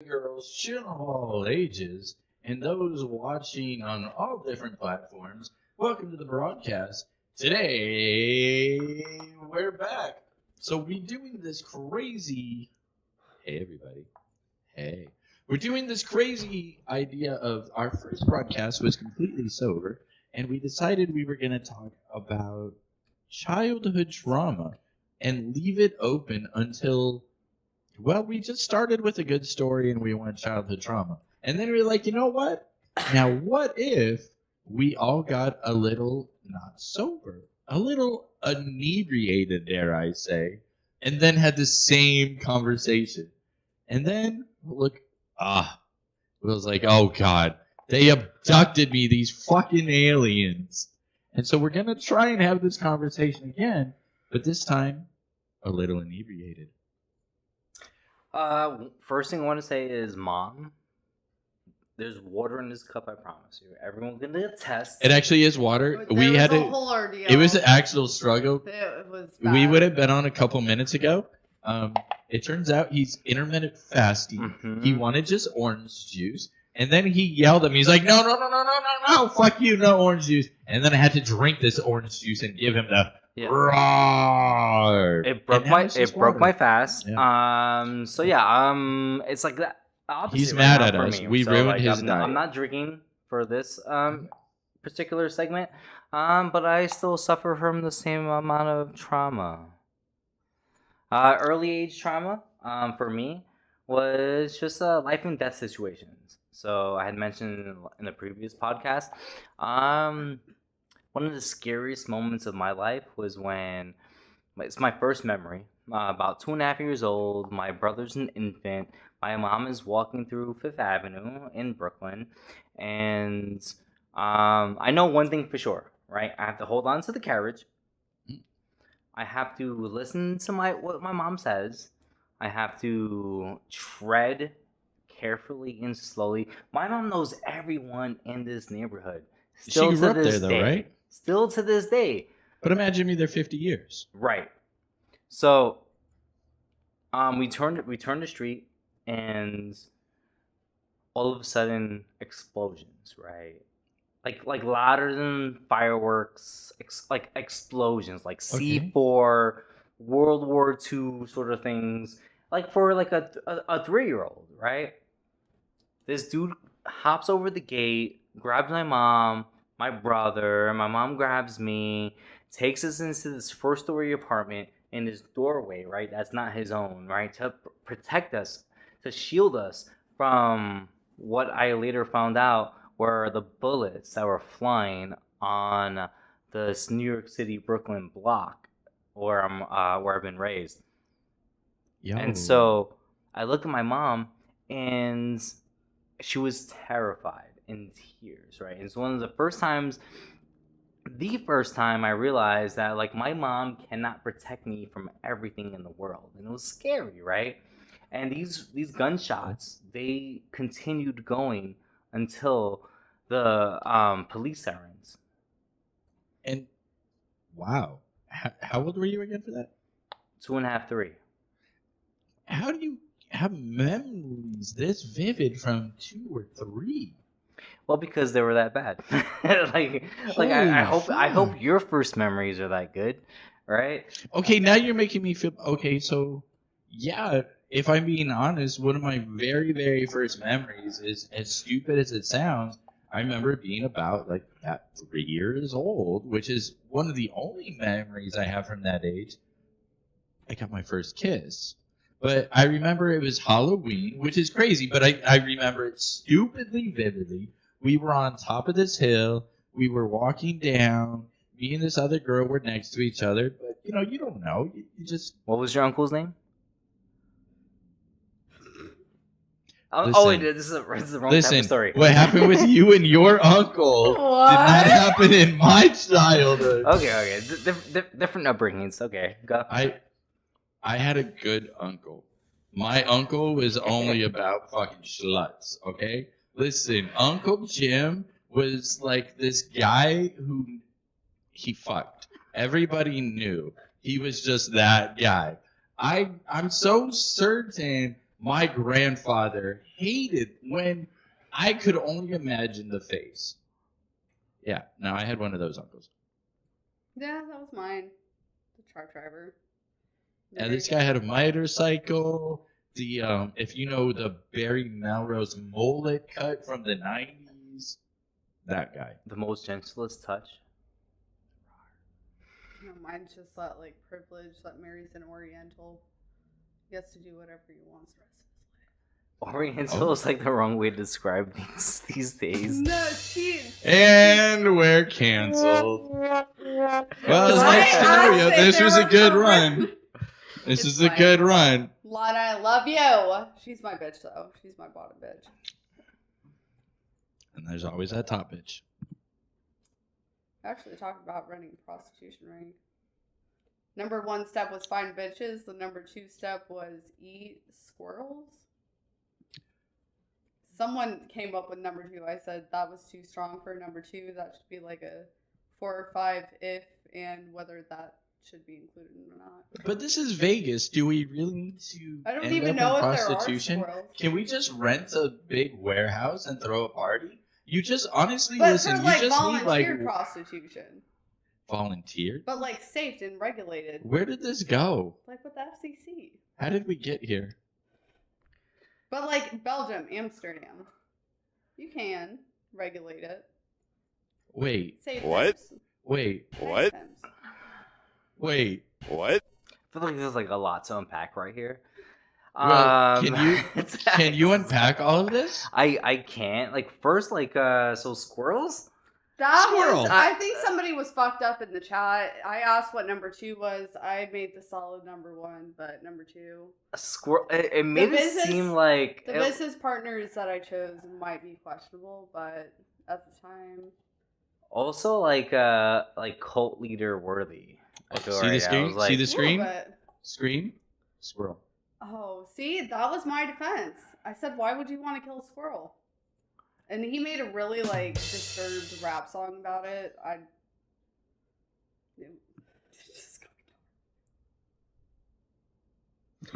girls, children of all ages, and those watching on all different platforms. Welcome to the broadcast. Today, we're back. So we're doing this crazy... Hey, everybody. Hey. We're doing this crazy idea of our first broadcast was completely sober, and we decided we were going to talk about childhood trauma and leave it open until... Well, we just started with a good story and we went childhood trauma. And then we were like, you know what? Now, what if we all got a little not sober, a little inebriated, dare I say, and then had the same conversation? And then, it was like, oh God, they abducted me, these fucking aliens. And so we're going to try and have this conversation again, but this time, a little inebriated. First thing I want to say is, Mom, there's water in this cup. I promise you. Everyone's gonna attest. It actually is water. We had a whole ordeal. It was an actual struggle. It was bad. We would have been on a couple minutes ago. It turns out he's intermittent fasting. Mm-hmm. He wanted just orange juice, and then he yelled at me. He's like, "No, fuck you, no orange juice." And then I had to drink this orange juice and give him the. Yeah. Roar. It broke my fast. Yeah. It's like that. He's mad at us. We ruined his diet. I'm not drinking for this particular segment, but I still suffer from the same amount of trauma. Early age trauma for me was just life and death situations. So I had mentioned in the previous podcast. One of the scariest moments of my life was when it's my first memory. About 2.5 years old, my brother's an infant. My mom is walking through Fifth Avenue in Brooklyn, and I know one thing for sure, right? I have to hold on to the carriage. I have to listen to what my mom says. I have to tread carefully and slowly. My mom knows everyone in this neighborhood. Still she grew up there, though, right? Still to this day. But imagine me there 50 years. Right. So, we turned the street, and all of a sudden, explosions, right? Like louder than fireworks, like explosions, like Okay. C4, World War II sort of things, like for like a 3-year-old, right? This dude hops over the gate, grabs my mom, my brother, my mom grabs me, takes us into this first-story apartment in this doorway, right? That's not his own, right? To protect us, to shield us from what I later found out were the bullets that were flying on this New York City Brooklyn block where I've been raised. Yo. And so I looked at my mom, and she was terrified, in tears, right? It's one of the first time I realized that like my mom cannot protect me from everything in the world, and it was scary, right? And these gunshots, they continued going until the police sirens. And wow, how old were you again for that? 2.5, 3. How do you have memories this vivid from 2 or 3? Well, because they were that bad. I hope your first memories are that good, right? Okay, now you're making me feel okay. So, yeah, if I'm being honest, one of my very, very first memories is as stupid as it sounds. I remember being about like at 3 years old, which is one of the only memories I have from that age. I got my first kiss. But I remember it was Halloween, which is crazy, but I remember it stupidly vividly. We were on top of this hill. We were walking down. Me and this other girl were next to each other. But, you don't know. You just... What was your uncle's name? Listen, this is the wrong type of story. What happened with you and your uncle did not happen in my childhood. Okay. Different upbringings. Okay, go. I had a good uncle. My uncle was only about fucking sluts, okay? Listen, Uncle Jim was like this guy who he fucked. Everybody knew. He was just that guy. I'm so certain My grandfather hated when I could only imagine the face. Yeah, no, I had one of those uncles. Yeah, that was mine. The truck driver. And this guy had a motorcycle. The if you know the Barry Melrose mullet cut from the 90s, that guy. The most gentlest touch. No, mine's just that like privilege that marries an Oriental. He gets to do whatever he wants the rest of his life. Oriental is like the wrong way to describe these days. No, she. And we're canceled. Well, I next scenario, asked if this there was a were good more- run. This It's is a fine. good run. Lana, I love you. She's my bitch though. She's my bottom bitch. And there's always that top bitch. Actually, talking about running a prostitution ring. Number 1 step was find bitches. The number 2 step was eat squirrels. Someone came up with number 2. I said that was too strong for number 2. That should be like a 4 or 5 if and whether that should be included or not. But this is Vegas. Do we really need to I don't end even up know in if there are prostitution? squirrels. Can we just rent a big warehouse and throw a party? You just honestly But listen. for like you just need volunteer like prostitution. volunteer. But like safe and regulated. Where did this go? Like with the FCC. How did we get here? But like Belgium, Amsterdam. You can regulate it. Wait, Safe What? times. wait, Safe What? times. wait. What? I feel like there's like a lot to unpack right here. Well, can you- it's- Can you unpack all of this? I can't. Like first, like so squirrels. That Squirrel. was. I think somebody was fucked up in the chat. I asked what number 2 was. I made the solid number 1, but number 2. A squirrel. It made it business- seem like The business partners that I chose might be questionable, but at the time, also like cult leader worthy. I feel See the right now. I screen? was like, See the a screen? little bit. Scream? Squirrel. Oh, see, that was my defense. I said, why would you want to kill a squirrel? And he made a really, like, disturbed rap song about it.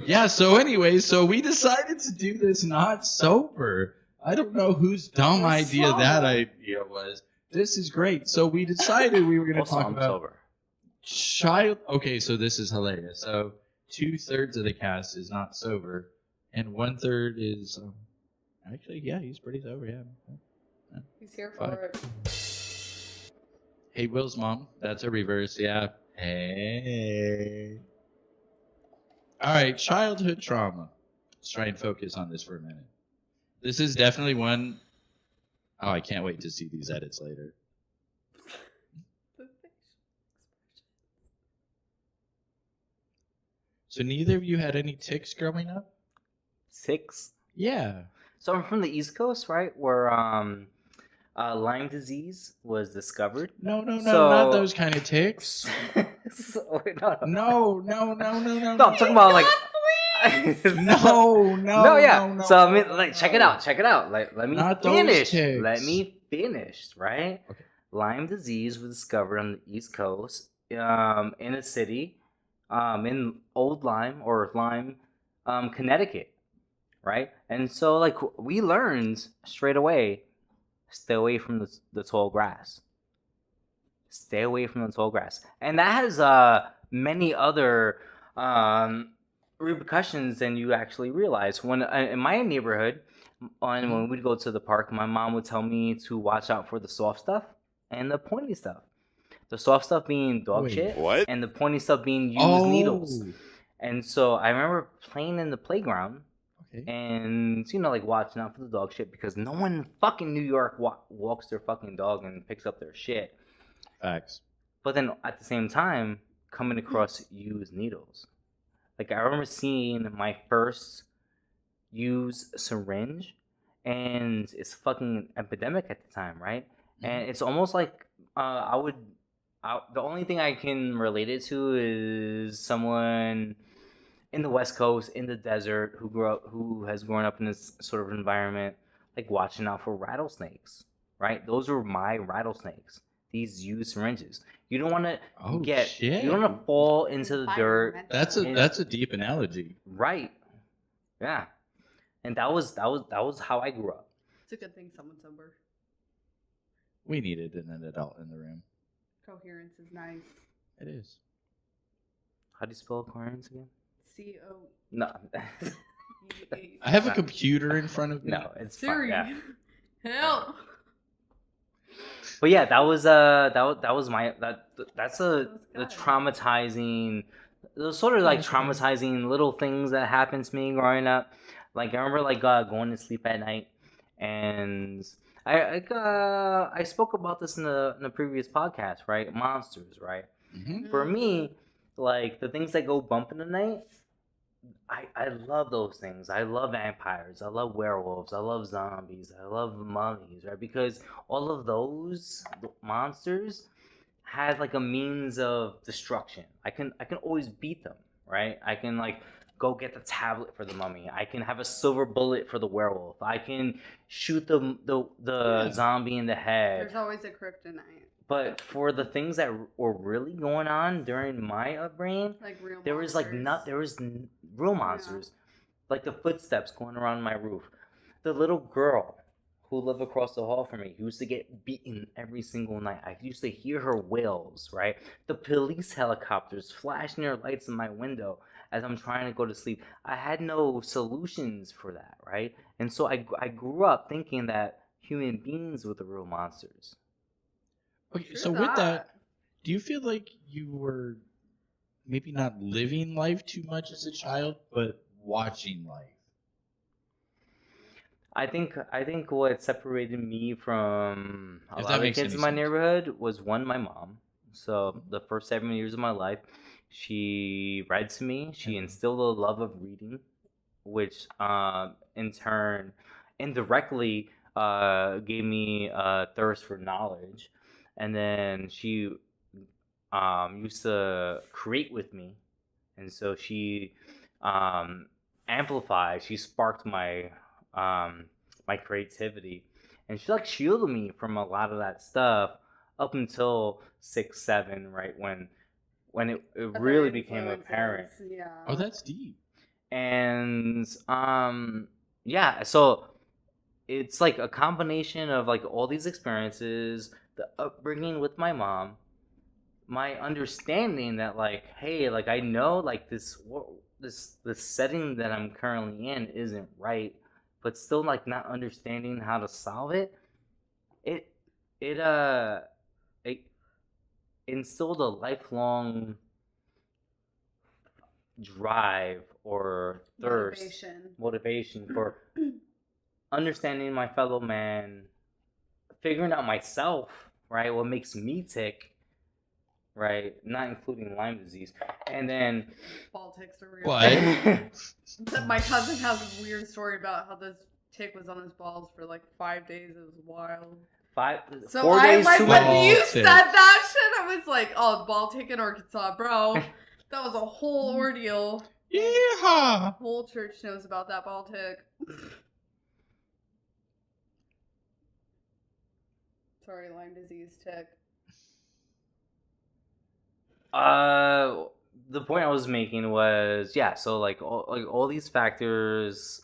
Yeah, so anyway, so we decided to do this not sober. I don't know whose dumb We're idea sober. that idea was. This is great. So we decided we were going to also talk I'm about sober. child. Okay, so this is hilarious. So 2/3 of the cast is not sober, and 1/3 is actually, yeah, he's pretty sober. Yeah. He's here Fine. for it. Hey, Will's mom. That's a reverse. Yeah. Hey. All right, childhood trauma. Let's try and focus on this for a minute. This is definitely one. Oh, I can't wait to see these edits later. So neither of you had any tics growing up? 6. Yeah. So I'm from the East Coast, right? Where Lyme disease was discovered. No, So- not those kind of tics. So, wait, no. No. No, I'm talking about like. No. No, yeah. no, So I mean, no, like, no. check it out. Check it out. Like, let me Not those finish. ticks. Let me finish. Right. Okay. Lyme disease was discovered on the East Coast, in a city, in Old Lyme or Lyme, Connecticut. Right. And so, like, we learned straight away, stay away from the tall grass. Stay away from the tall grass, and that has many other repercussions than you actually realize. When in my neighborhood, when we'd go to the park, my mom would tell me to watch out for the soft stuff and the pointy stuff. The soft stuff being dog Wait, shit, What? and the pointy stuff being used Oh. needles. And so I remember playing in the playground Okay. and, you know, like watching out for the dog shit because no one in fucking New York walks their fucking dog and picks up their shit. Facts. But then at the same time, coming across used needles. Like I remember seeing my first used syringe, and it's fucking epidemic at the time, right? And it's almost like the only thing I can relate it to is someone in the West Coast, in the desert, who has grown up in this sort of environment, like watching out for rattlesnakes, right? Those were my rattlesnakes. These used syringes. You don't want to Oh, you shit. don't want to fall into the dirt. That's a deep analogy. Right. Yeah. And that was how I grew up. It's a good thing someone's sober. We needed an adult in the room. Coherence is nice. It is. How do you spell coherence again? C-O. No. I have a computer in front of me. No, it's Siri. fine. Yeah. Help. But yeah, that was my that's the good. traumatizing, those sort of like That's okay. traumatizing little things that happened to me growing up. Like I remember like going to sleep at night, and I spoke about this in the previous podcast, right? Monsters, right? Mm-hmm. For me, like the things that go bump in the night, I love those things. I love vampires. I love werewolves. I love zombies. I love mummies, right? Because all of those monsters had like a means of destruction. I can always beat them, right? I can like go get the tablet for the mummy. I can have a silver bullet for the werewolf. I can shoot the zombie in the head. There's always a kryptonite. But for the things that were really going on during my upbringing, Like real there was like real monsters, like the footsteps going around my roof. The little girl who lived across the hall from me, who used to get beaten every single night. I used to hear her wails, right? The police helicopters flashing their lights in my window as I'm trying to go to sleep. I had no solutions for that, right? And so I grew up thinking that human beings were the real monsters. Okay, True so with that, do you feel like you were maybe not living life too much as a child, but watching life? I think what separated me from a If lot that of the makes kids any in my sense. neighborhood was one, my mom. So the first 7 years of my life, she read to me. She instilled a love of reading, which in turn indirectly gave me a thirst for knowledge. And then she used to create with me, and so she amplified. She sparked my my creativity, and she like shielded me from a lot of that stuff up until 6, 7, right when it really became apparent. Yeah. Oh, that's deep. And yeah, so it's like a combination of like all these experiences, the upbringing with my mom, my understanding that like, hey, like I know like this setting that I'm currently in isn't right, but still like not understanding how to solve it. It it it instilled a lifelong drive or thirst, motivation for understanding my fellow man, figuring out myself, right? What makes me tick, right? Not including Lyme disease. And then Ball ticks are real. What? My cousin has a weird story about how this tick was on his balls for like 5 days. It was wild. 4 days like too when many. you said that shit, I was like, "Oh, the ball tick in Arkansas, bro." That was a whole ordeal. Yeah. Whole church knows about that ball tick. Sorry, Lyme disease tick. The point I was making was, yeah, so like all these factors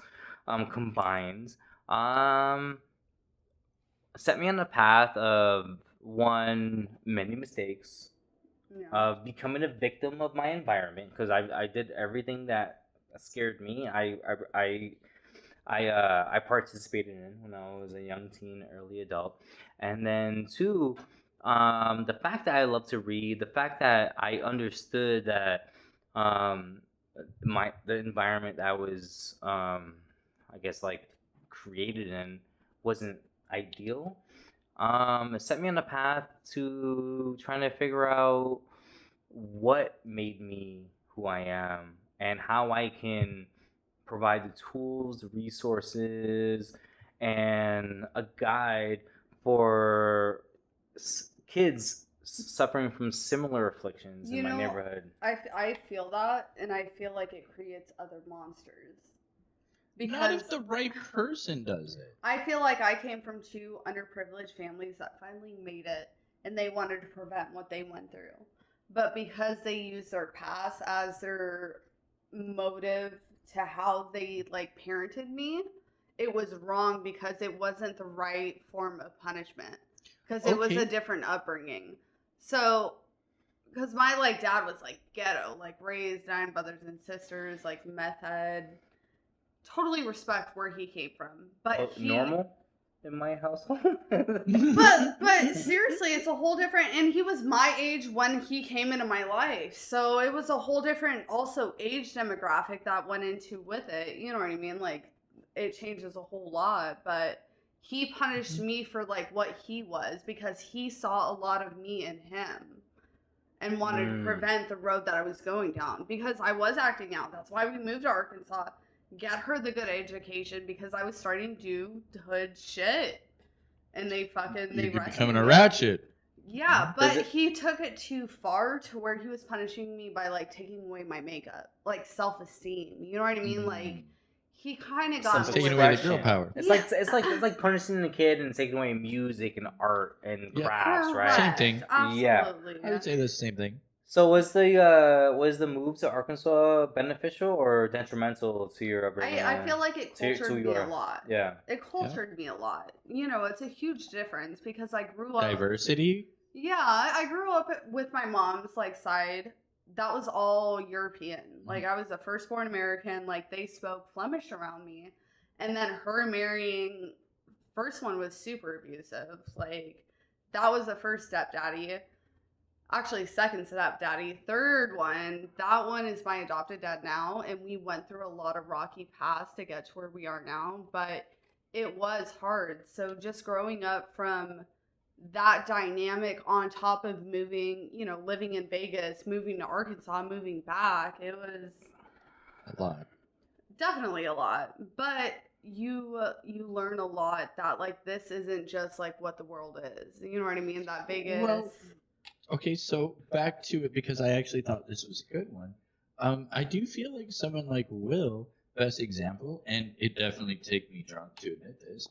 combined set me on the path of many mistakes, of becoming a victim of my environment, because I did everything that scared me. I participated in when I was a young teen, early adult. And then 2, the fact that I love to read, the fact that I understood that the environment that I was I guess like created in wasn't ideal. It set me on a path to trying to figure out what made me who I am and how I can provide the tools, the resources, and a guide for kids suffering from similar afflictions in my neighborhood. I feel that, and I feel like it creates other monsters. Not if the right person does it. I feel like I came from 2 underprivileged families that finally made it, and they wanted to prevent what they went through. But because they used their past as their motive to how they like parented me, it was wrong because it wasn't the right form of punishment. Because it was a different upbringing. So, because my like dad was like ghetto, like raised 9 brothers and sisters, like meth head. Totally respect where he came from, but normal in my household. but seriously, it's a whole different. And he was my age when he came into my life, so it was a whole different, also age demographic that went into with it. You know what I mean? Like it changes a whole lot, but he punished me for like what he was because he saw a lot of me in him and wanted to prevent the road that I was going down because I was acting out. That's why we moved to Arkansas. Get her the good education because I was starting to do hood shit. And they You're becoming a ratchet. Yeah, but he took it too far to where he was punishing me by like taking away my makeup, like self-esteem. You know what I mean? Like he kind of got taking away the girl power. It's like punishing the kid and taking away music and art and crafts, right? Same thing. Absolutely. Yeah, I would say the same thing. So was the move to Arkansas beneficial or detrimental to your upbringing? I feel like it cultured me a lot. Yeah. It cultured me a lot. You know, it's a huge difference because I grew up... Diversity? Yeah, I grew up with my mom's, like, side. That was all European. Like, I was the firstborn American. Like, they spoke Flemish around me. And then her marrying... First one was super abusive. Like, that was the first stepdaddy. Actually, second stepdaddy. Third one, that one is my adopted dad now, and we went through a lot of rocky paths to get to where we are now, but it was hard. So just growing up from that dynamic on top of moving, you know, living in Vegas, moving to Arkansas, moving back, it was a lot. Definitely a lot. But you learn a lot that, like, this isn't just, like, what the world is. You know what I mean? That Vegas... Well, okay, so back to it because I actually thought this was a good one. I do feel like someone like Will, best example, and it definitely takes me drunk to admit this.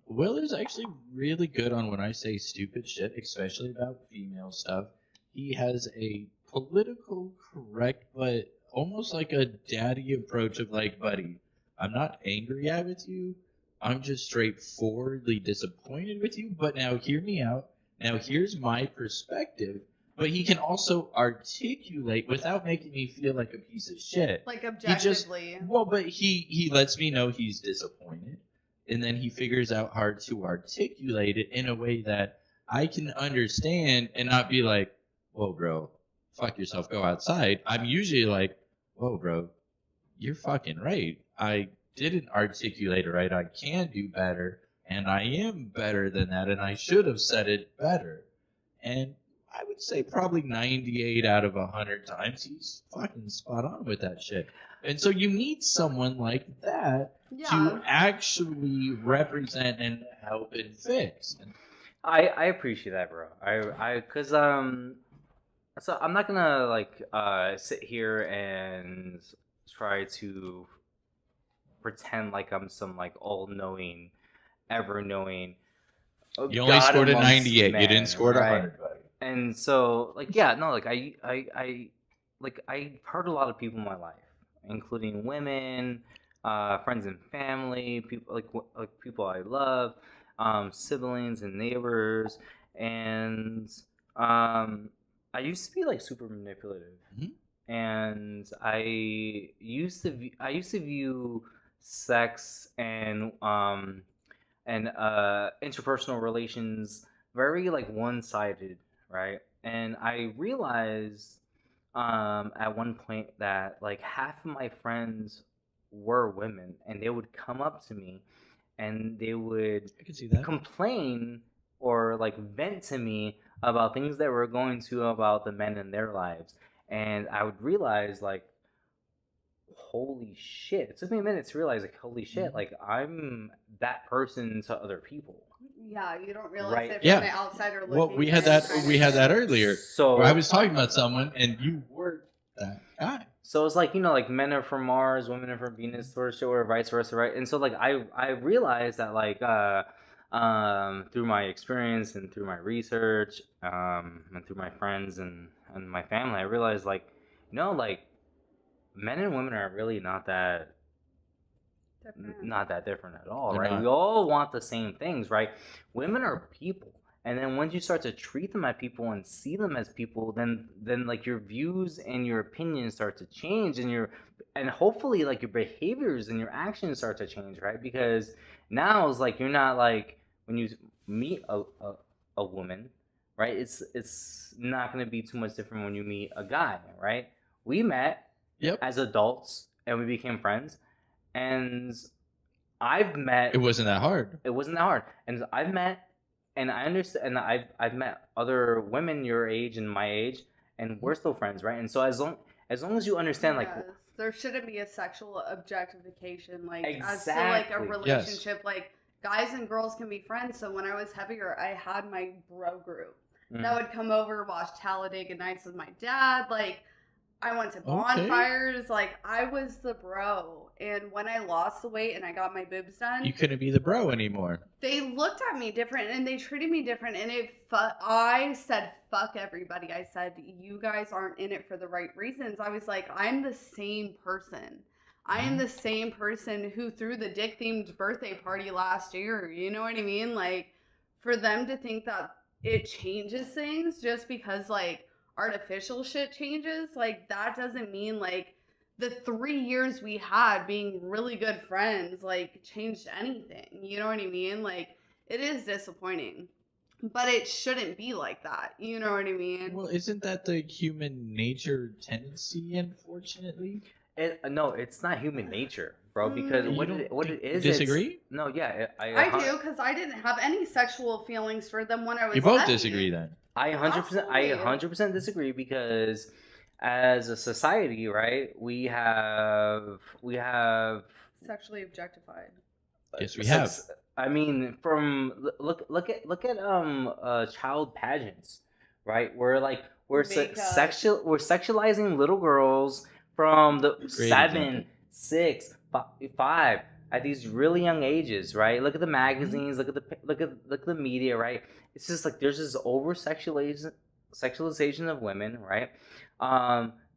Will is actually really good on when I say stupid shit, especially about female stuff. He has a political correct, but almost like a daddy approach of like, buddy, I'm not angry at with you. I'm just straightforwardly disappointed with you, but now hear me out. Now, here's my perspective, but he can also articulate without making me feel like a piece of shit. Like, objectively. But he lets me know he's disappointed, and then he figures out how to articulate it in a way that I can understand and not be like, whoa, bro, fuck yourself, go outside. I'm usually like, whoa, bro, you're fucking right. I didn't articulate it right. I can do better. And I am better than that, and I should have said it better. And I would say probably 98 out of 100 times he's fucking spot on with that shit. And so you need someone like that to actually represent and help and fix. I appreciate that, bro. Cause so I'm not gonna like sit here and try to pretend like I'm some like all-knowing, ever-knowing. You only scored a 98. You didn't score a 100, buddy. And so, like, yeah, no, like I've heard a lot of people in my life, including women, friends and family, people like people I love, siblings and neighbors, and I used to be like super manipulative, and I used to view sex and interpersonal relations very like one-sided, right? And I realized at one point that like half of my friends were women, and they would come up to me and they would complain or like vent to me about things that were going to about the men in their lives. And I would realize like, holy shit, it took me a minute to realize like, holy shit, like I'm that person to other people. Yeah, you don't realize it from the outsider looking. Well, we had that earlier. So I was talking about someone and you were that guy. So it's like, you know, like men are from Mars, women are from Venus, sort of shit, or vice versa, right? And so like I realized that like through my experience and through my research and through my friends and my family, I realized like, you know, like men and women are really not that different at all, They're right? not. We all want the same things, right? Women are people. And then once you start to treat them as people and see them as people, then like your views and your opinions start to change, and hopefully like your behaviors and your actions start to change, right? Because now it's like you're not like when you meet a woman, right? It's not going to be too much different when you meet a guy, right? We met Yep. as adults and we became friends, and I've met. It wasn't that hard. It wasn't that hard, and I've met. And I understand, and I've met other women your age and my age, and we're still friends, right? And so as long as you understand, like, Yes, there shouldn't be a sexual objectification, like as to Exactly. like a relationship. Like guys and girls can be friends. So when I was heavier, I had my bro group that would come over, watch Talladega Nights with my dad. Like I went to bonfires. Like I was the bro. And when I lost the weight and I got my boobs done, You couldn't be the bro anymore. they looked at me different and they treated me different. And I said, fuck everybody. I said, you guys aren't in it for the right reasons. I was like, I'm the same person. I am the same person who threw the dick themed birthday party last year. You know what I mean? Like, for them to think that it changes things just because, like, artificial shit changes, like, that doesn't mean, like, the 3 years we had being really good friends, like, changed anything. You know what I mean? Like, it is disappointing. But it shouldn't be like that. You know what I mean? Well, isn't that the human nature tendency, unfortunately? No, it's not human nature, bro. Because You what don't it is. disagree? No, yeah, I do, because I didn't have any sexual feelings for them when I was You both heavy. disagree then. I 100% disagree, because as a society, right, we have Sexually objectified. Yes, we have. I mean, from look at child pageants, right? We're Makeup. sexualizing little girls from the Great 7, example. 6, 5 at these really young ages, right? Look at the magazines, look at the media, right? It's just like there's this over sexualization of women, right?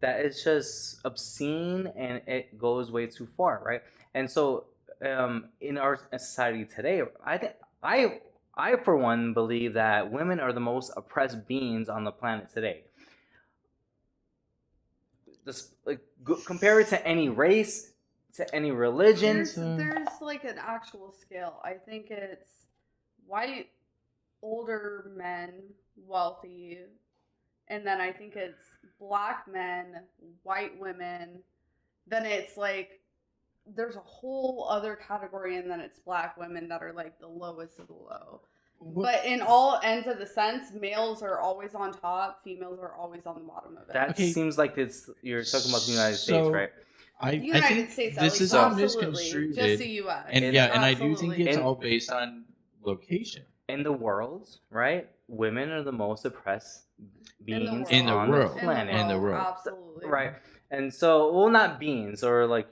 That is just obscene and it goes way too far, right? And so in our society today, I for one believe that women are the most oppressed beings on the planet today. Just like compare it to any race, to any religion. There's like an actual scale. I think it's white, older men, wealthy, and then I think it's black men, white women. Then it's like there's a whole other category, and then it's black women that are like the lowest of the low. But in all ends of the sense, males are always on top, females are always on the bottom of it. That seems like you're talking about the United States, right? The United States, this is all misconstrued. Just the U.S. And I do think it's all based on location. In the world, right? Women are the most oppressed beings in the on world. the planet. In the world. Absolutely. Right. And so, well, not beings, or like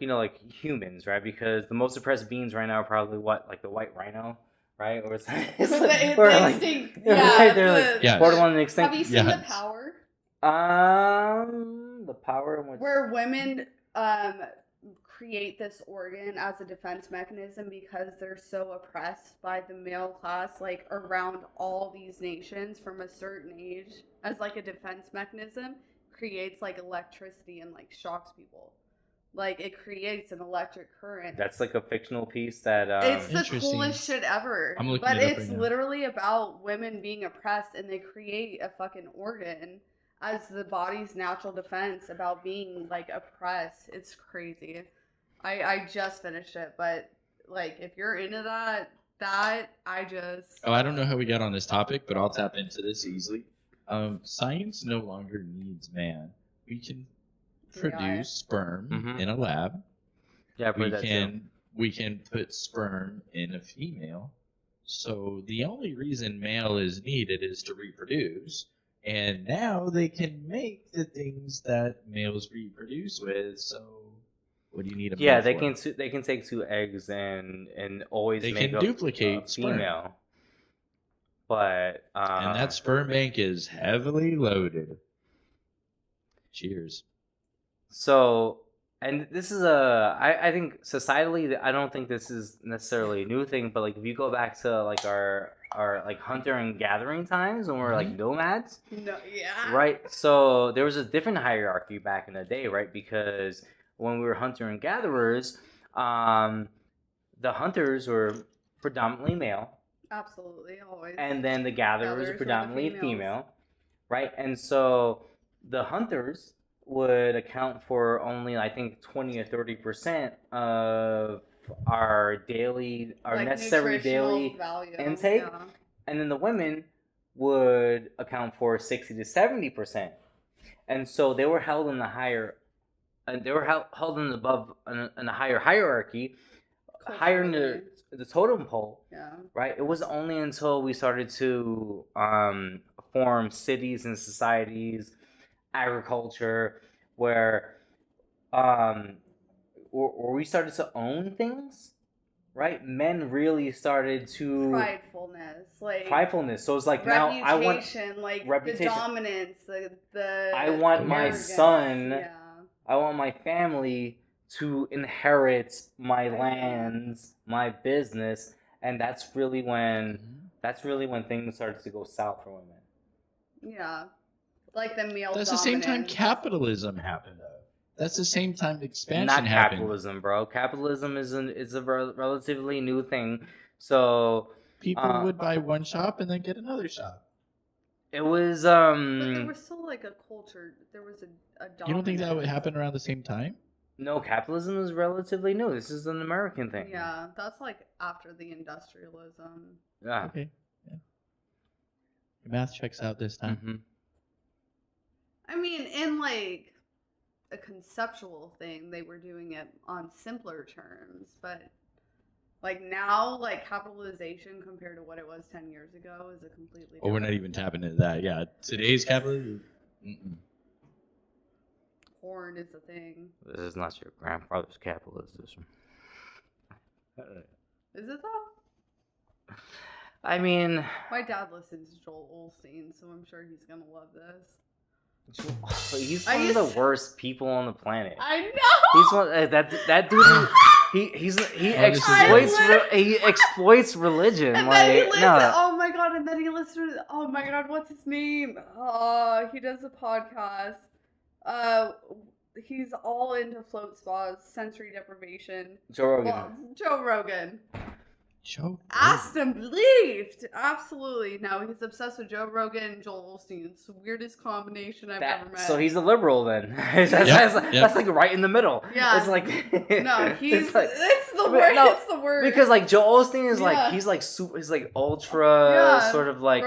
humans, right? Because the most oppressed beings right now are probably like the white rhino, right? Or it's They're borderline extinct. Have you seen The Power? The Power in which where women create this organ as a defense mechanism because they're so oppressed by the male class, like around all these nations from a certain age, as like a defense mechanism, creates like electricity and like shocks people. Like it creates an electric current. That's like a fictional piece that it's the coolest shit ever. I'm looking but it up it's right now. literally about women being oppressed, and they create a fucking organ as the body's natural defense about being like oppressed. It's crazy. I just finished it, but like if you're into that I just I don't know how we got on this topic, but I'll tap into this easily. Science no longer needs man. We can produce sperm in a lab. Yeah, we can put sperm in a female. So the only reason male is needed is to reproduce. And now they can make the things that males reproduce with. So what do you need a male for? they can take 2 eggs and always they make can duplicate a female. sperm. But and that sperm bank is heavily loaded. Cheers. So, And this is I think societally, I don't think this is necessarily a new thing, but like if you go back to like our like hunter and gathering times when we're like nomads, No, yeah. right? So there was a different hierarchy back in the day, right? Because when we were hunter and gatherers, the hunters were predominantly male, Absolutely, always. and then the gatherers Gatherers were were the predominantly females. female, right? And so the hunters would account for only, I think, 20 or 30% of our daily, our Like necessary nutritional daily value, intake, yeah. and then the women would account for 60 to 70%. And so they were held in the higher, they were held in above in a higher hierarchy, higher in the totem pole. Yeah. Right. It was only until we started to form cities and societies, agriculture, where we started to own things. Right. Men really started to pridefulness. So it's like now I want the dominance, the I want my arrogance. son. Yeah. I want my family to inherit my lands, my business, and that's really when things started to go south for women. Yeah, like the male. That's the same time capitalism happened, though. That's the same time expansion happened. Not capitalism, happened. bro. Capitalism is a relatively new thing. So people would buy one shop and then get another shop. It was But there was still like a culture. There was a dominance. You don't think that would happen around the same time? No, capitalism is relatively new. This is an American thing. Yeah, that's like after the industrialism. Yeah. Okay. Yeah. Your math checks out this time. Mm-hmm. I mean, in like a conceptual thing, they were doing it on simpler terms, but like now, like capitalization compared to what it was 10 years ago is a completely different. Oh, we're not even tapping into that. Yeah, today's capitalism. Porn is a thing. This is not your grandfather's capitalism. Is it though? I mean, my dad listens to Joel Osteen, so I'm sure he's gonna love this. He's one of the worst people on the planet. I know. He's one that dude. He exploits religion. And like then he listens, no. Oh my god! And then he listens. Oh my god! What's his name? He does a podcast. He's all into float spas, sensory deprivation. Joe Rogan. Well, Joe Rogan. Joe. Asked and believed. Absolutely. No, he's obsessed with Joe Rogan and Joel Osteen. It's the weirdest combination I've ever met. So he's a liberal then. That's like right in the middle. Yeah. It's like no, he's it's, like, it's the worst. No, it's the worst. Because like Joel Osteen is like he's like super. He's like ultra sort of like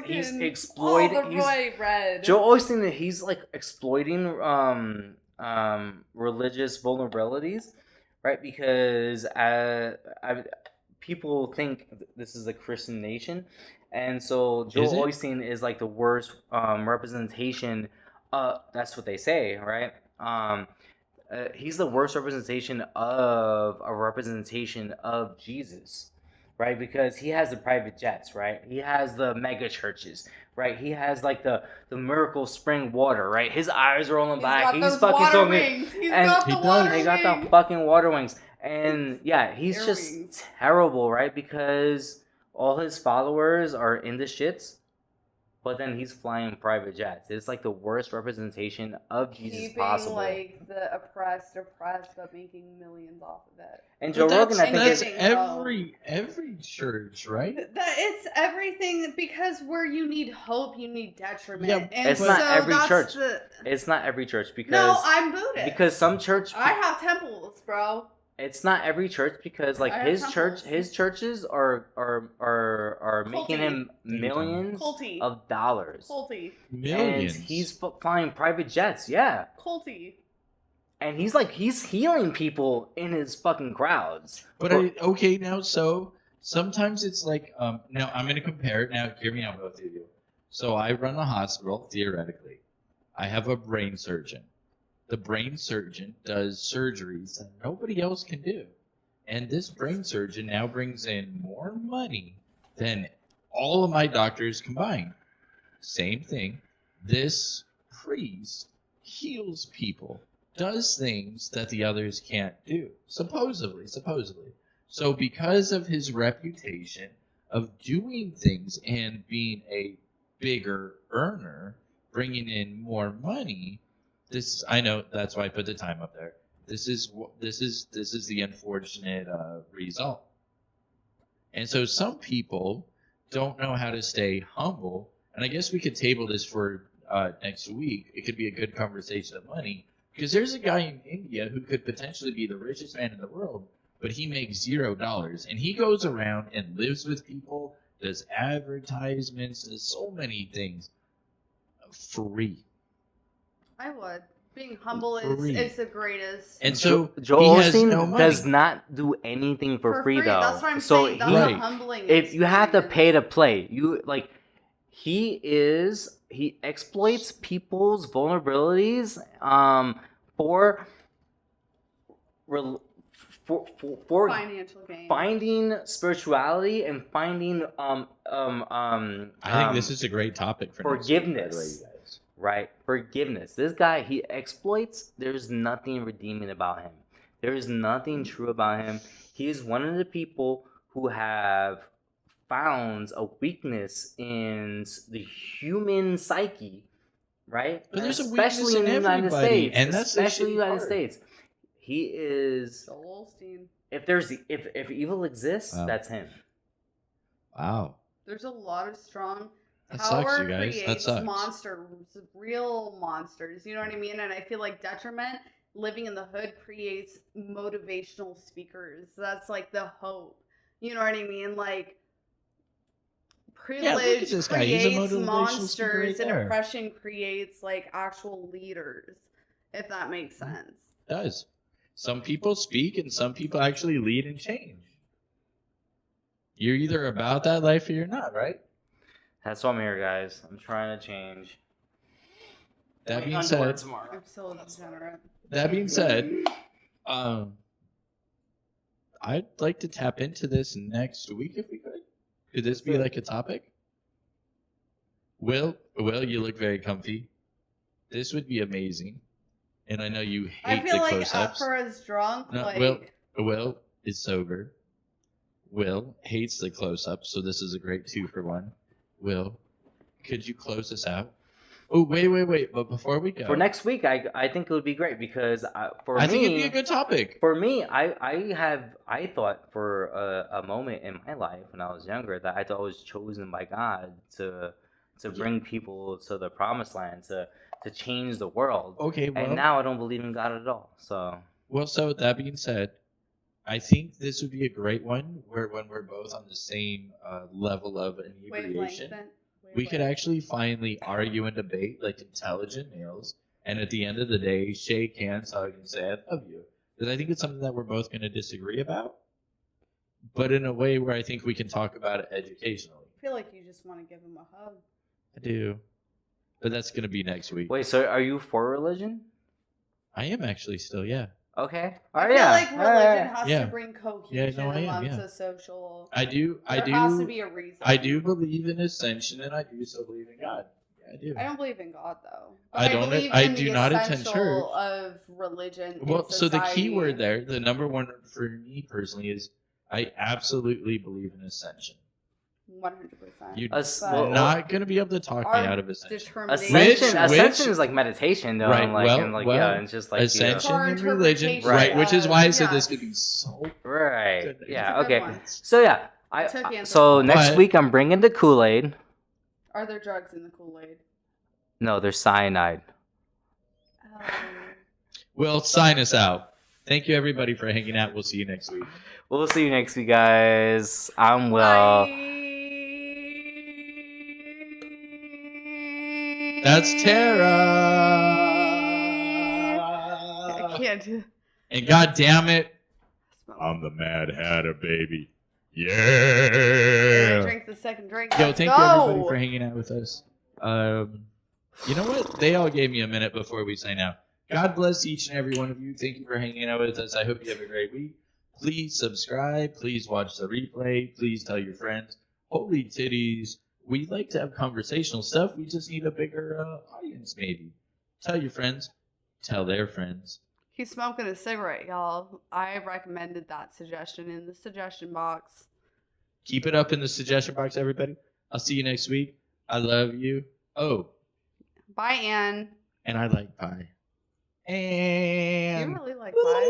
he's exploiting. All the bright red. Joel Osteen. He's like exploiting religious vulnerabilities, right? Because people think this is a Christian nation, and so Joel Osteen is like the worst representation. That's what they say, right? He's the worst representation of Jesus, right? Because he has the private jets, right? He has the mega churches, right? He has like the miracle spring water, right? His eyes are on the back. He's fucking so good. He got the fucking water wings. And yeah, he's just terrible, right? Because all his followers are in the shits, but then he's flying private jets. It's like the worst representation of Jesus possible. Like the oppressed, but making millions off of it. And Joe Rogan, I think, that's every church, right? It's everything, because where you need hope, you need detriment. Yeah, and it's not every church. It's not every church because no, I'm Buddhist. Because some church, I have temples, bro. It's not every church because like his churches are making him millions of dollars. Millions. And he's flying private jets, yeah. And he's healing people in his fucking crowds. But now so sometimes it's like now I'm gonna compare it. Now hear me out, both of you. So I run a hospital, theoretically. I have a brain surgeon. The brain surgeon does surgeries that nobody else can do. And this brain surgeon now brings in more money than all of my doctors combined. Same thing. This priest heals people does things that the others can't do. Supposedly. So because of his reputation of doing things and being a bigger earner, bringing in more money, I know that's why I put the time up there. This is the unfortunate result. And so some people don't know how to stay humble. And I guess we could table this for next week. It could be a good conversation of money. Because there's a guy in India who could potentially be the richest man in the world, but he makes $0. And he goes around and lives with people, does advertisements, does so many things free. I would. Being humble Free. is the greatest. And so Joel he has Osteen no money. does not do anything for free though. That's what I'm so saying. That's Right. a humbling if you have to experience. pay to play, he exploits people's vulnerabilities for financial gain. finding spirituality and finding I think this is a great topic for forgiveness. next week, by the way, you guys. Right, forgiveness. This guy, he exploits. There's nothing redeeming about him. There is nothing true about him. He is one of the people who have found a weakness in the human psyche, right? But there's a especially weakness in the in United everybody, States. and that's the especially in the shitty United part. States. He is. Joel Osteen. If evil exists, Wow. that's him. Wow. There's a lot of strong That power sucks, you guys. That creates sucks. monsters, real monsters. You know what I mean? And I feel like detriment, living in the hood, creates motivational speakers. That's like the hope. You know what I mean? Like Yeah, look at privilege this guy. He's a creates motivational speaker monsters, right and there. oppression creates like actual leaders. If that makes sense. It does. Some people speak and some people actually lead and change. You're either about that life or you're not, right? That's why I'm here, guys. I'm trying to change. That being Underwear said, tomorrow. I'm so degenerate. I'd like to tap into this next week if we could. Could this be like a topic? Will, you look very comfy. This would be amazing. And I know you I hate feel the like close-ups. for as drunk, No, like Will is sober. Will hates the close-ups, so this is a great 2-for-1. Will, could you close us out? Oh, wait. But before we go, For next week, I think it would be great because I think it'd be a good topic. For me, I thought for a moment in my life when I was younger that I thought I was chosen by God to bring people to the promised land, to change the world. Okay, well, And now I don't believe in God at all. So so that being said, I think this would be a great one where when we're both on the same level of inebriation, we could actually finally argue and debate like intelligent males, and at the end of the day, shake hands, hug, and say I love you. Because I think it's something that we're both going to disagree about, but in a way where I think we can talk about it educationally. I feel like you just want to give him a hug. I do, but that's going to be next week. wait, so are you for religion? I am actually still, yeah. Okay. I Oh, feel yeah. like religion has Yeah. to bring cohesion Yeah, no, I am, amongst yeah. a social. I do. There has to be a reason. I do believe in ascension, and I do still believe in God. Yeah, I do. I don't believe in God though. I don't- believe I in do the not attend essential church. Of religion. in Well, so the key society. word there, the number one for me personally, is I absolutely believe in ascension. 100%. You're Well, not going to be able to talk me Our out of ascension. determination. Ascension is like meditation, though. Right, And like, well, and like well, yeah, it's just like ascension Our and religion, interpretation right? Which is why I said of- this could be so right. good. Yeah. It's a good Okay. one. So yeah, Took you so into- next But- week I'm bringing the Kool-Aid. Are there drugs in the Kool-Aid? No, there's cyanide. Well, sign us out. Thank you, everybody, for hanging out. We'll see you next week. We'll see you next week, guys. I'm Will. That's Tara. I can't do. And God damn it, Smell. I'm the Mad Hatter, baby. I Yeah. drink the second drink. Yo, Let's thank you go. everybody for hanging out with us. You know what? They all gave me a minute before we sign out. God bless each and every one of you. Thank you for hanging out with us. I hope you have a great week. Please subscribe. Please watch the replay. Please tell your friends. Holy titties. We like to have conversational stuff. We just need a bigger audience, maybe. Tell your friends. tell their friends. He's smoking a cigarette, y'all. I recommended that suggestion in the suggestion box. Keep it up in the suggestion box, everybody. I'll see you next week. I love you. Oh, Bye, Anne. and I like pie. Do And you really like pie?